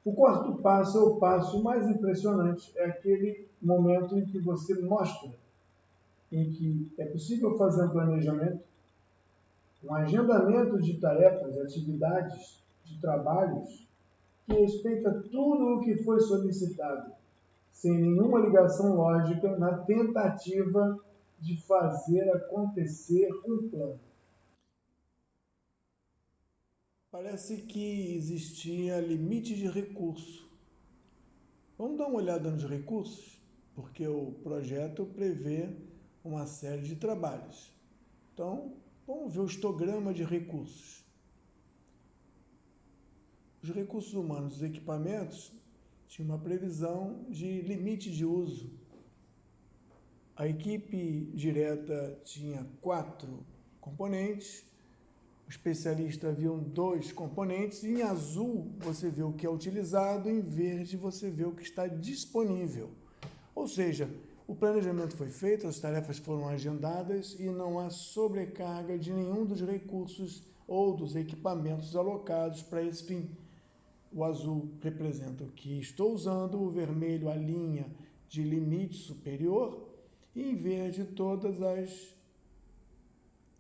O quarto passo é o passo mais impressionante, é aquele momento em que você mostra em que é possível fazer um planejamento, um agendamento de tarefas, atividades, de trabalhos, que respeita tudo o que foi solicitado, sem nenhuma ligação lógica, na tentativa de fazer acontecer um plano. Parece que existia limite de recurso. Vamos dar uma olhada nos recursos? Porque o projeto prevê uma série de trabalhos. Então, vamos ver o histograma de recursos. Os recursos humanos, os equipamentos, tinham uma previsão de limite de uso. A equipe direta tinha 4 componentes, o especialista viu 2 componentes, e em azul você vê o que é utilizado, em verde você vê o que está disponível. Ou seja, o planejamento foi feito, as tarefas foram agendadas e não há sobrecarga de nenhum dos recursos ou dos equipamentos alocados para esse fim. O azul representa o que estou usando, o vermelho a linha de limite superior e em verde todas as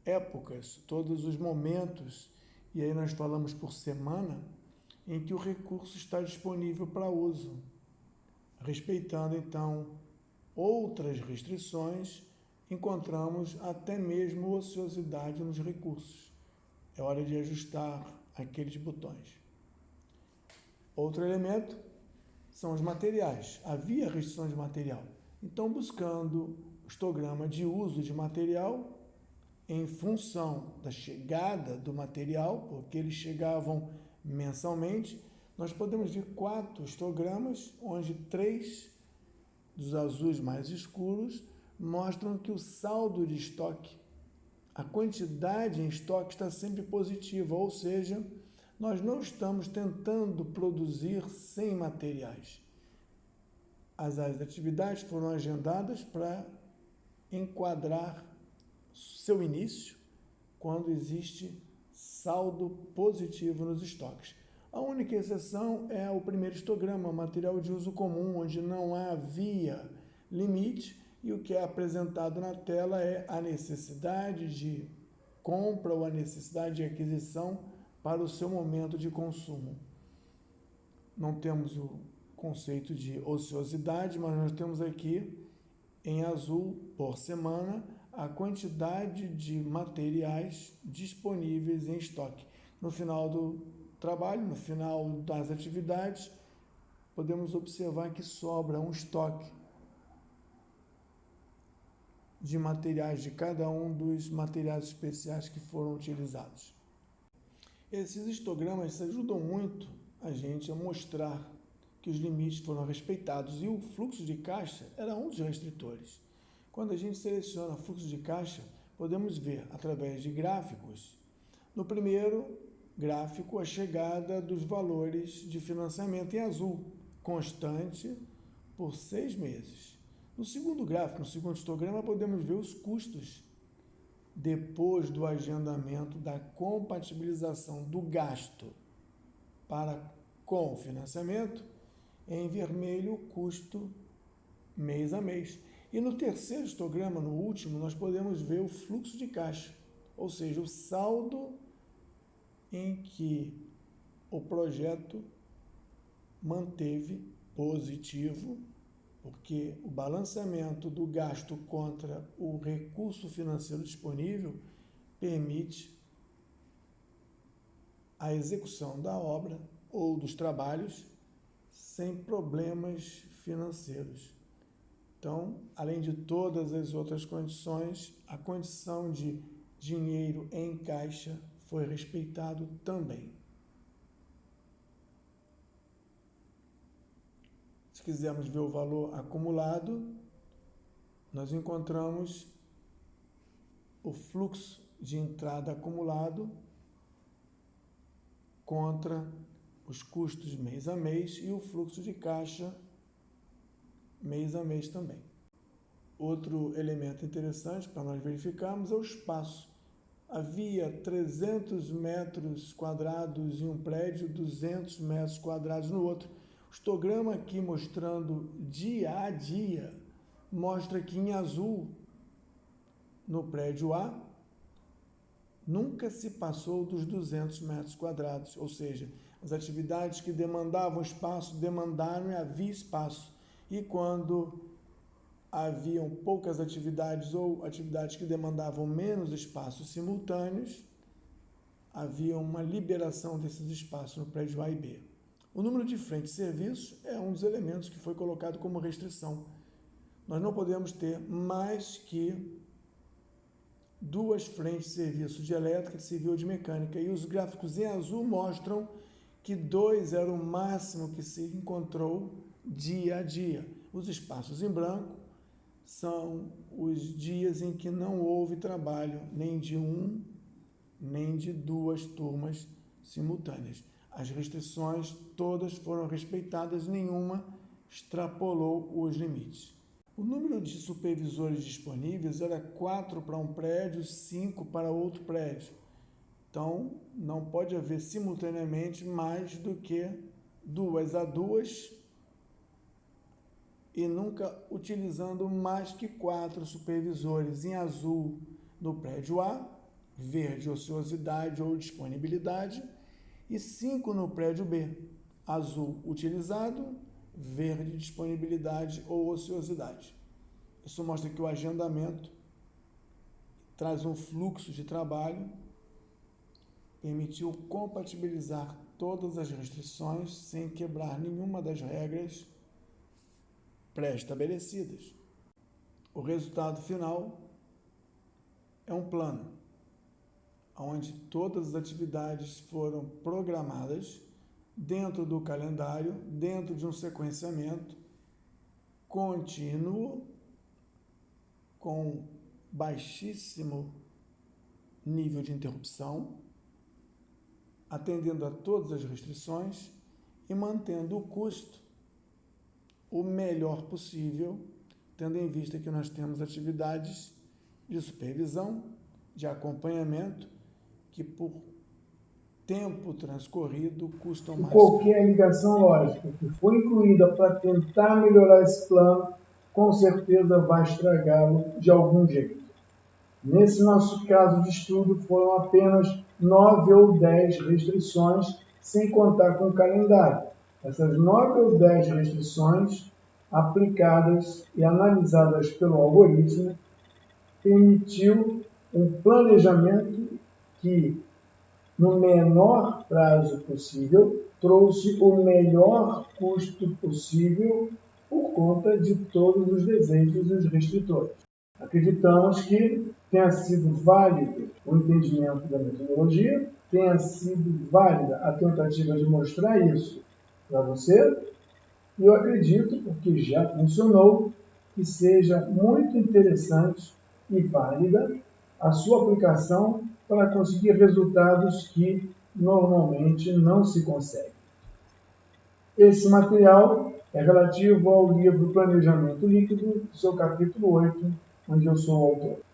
épocas, todos os momentos, e aí nós falamos por semana, em que o recurso está disponível para uso, respeitando então outras restrições, encontramos até mesmo ociosidade nos recursos. É hora de ajustar aqueles botões. Outro elemento são os materiais. Havia restrição de material. Então, buscando o histograma de uso de material, em função da chegada do material, porque eles chegavam mensalmente, nós podemos ver 4 histogramas, onde 3 dos azuis mais escuros mostram que o saldo de estoque, a quantidade em estoque está sempre positiva, ou seja, nós não estamos tentando produzir sem materiais. As áreas de atividade foram agendadas para enquadrar seu início quando existe saldo positivo nos estoques. A única exceção é o primeiro histograma, material de uso comum, onde não havia limite e o que é apresentado na tela é a necessidade de compra ou a necessidade de aquisição para o seu momento de consumo. Não temos o conceito de ociosidade, mas nós temos aqui em azul por semana a quantidade de materiais disponíveis em estoque. No final do trabalho, no final das atividades, podemos observar que sobra um estoque de materiais de cada um dos materiais especiais que foram utilizados. Esses histogramas ajudam muito a gente a mostrar que os limites foram respeitados e o fluxo de caixa era um dos restritores. Quando a gente seleciona fluxo de caixa, podemos ver através de gráficos. No primeiro gráfico, a chegada dos valores de financiamento em azul, constante por 6 meses. No segundo gráfico, no segundo histograma, podemos ver os custos depois do agendamento da compatibilização do gasto para com o financiamento, em vermelho o custo mês a mês. E no terceiro histograma, no último, nós podemos ver o fluxo de caixa, ou seja, o saldo em que o projeto manteve positivo, porque o balanceamento do gasto contra o recurso financeiro disponível permite a execução da obra ou dos trabalhos sem problemas financeiros. Então, além de todas as outras condições, a condição de dinheiro em caixa foi respeitado também. Se quisermos ver o valor acumulado, nós encontramos o fluxo de entrada acumulado contra os custos mês a mês e o fluxo de caixa mês a mês também. Outro elemento interessante para nós verificarmos é o espaço. havia 300 metros quadrados em um prédio, 200 metros quadrados no outro. O histograma aqui mostrando dia a dia mostra que em azul, no prédio A, nunca se passou dos 200 metros quadrados, ou seja, as atividades que demandavam espaço, demandaram e havia espaço. E quando haviam poucas atividades ou atividades que demandavam menos espaços simultâneos, havia uma liberação desses espaços no prédio A e B. O número de frentes de serviço é um dos elementos que foi colocado como restrição. Nós não podemos ter mais que 2 frentes de serviço de elétrica, de civil ou de mecânica. E os gráficos em azul mostram que 2 era o máximo que se encontrou dia a dia. Os espaços em branco são os dias em que não houve trabalho nem de nem de 2 turmas simultâneas. As restrições todas foram respeitadas, nenhuma extrapolou os limites. O número de supervisores disponíveis era 4 para um prédio, 5 para outro prédio. Então, não pode haver simultaneamente mais do que 2 a 2 e nunca utilizando mais que 4 supervisores. Em azul no prédio A, verde ociosidade ou disponibilidade, e 5 no prédio B, azul utilizado, verde disponibilidade ou ociosidade. Isso mostra que o agendamento traz um fluxo de trabalho, permitiu compatibilizar todas as restrições sem quebrar nenhuma das regras pré-estabelecidas. O resultado final é um plano, onde todas as atividades foram programadas dentro do calendário, dentro de um sequenciamento contínuo, com baixíssimo nível de interrupção, atendendo a todas as restrições e mantendo o custo o melhor possível, tendo em vista que nós temos atividades de supervisão, de acompanhamento, que por tempo transcorrido custam mais. Qualquer ligação lógica que for incluída para tentar melhorar esse plano, com certeza vai estragá-lo de algum jeito. Nesse nosso caso de estudo, foram apenas 9 ou 10 restrições, sem contar com o calendário. Essas 9 ou 10 restrições, aplicadas e analisadas pelo algoritmo, permitiu um planejamento que, no menor prazo possível, trouxe o melhor custo possível por conta de todos os desejos dos restritores. Acreditamos que tenha sido válido o entendimento da metodologia, tenha sido válida a tentativa de mostrar isso para você, e eu acredito, porque já funcionou, que seja muito interessante e válida a sua aplicação para conseguir resultados que normalmente não se conseguem. Esse material é relativo ao livro Planejamento Líquido, seu capítulo 8, onde eu sou o autor.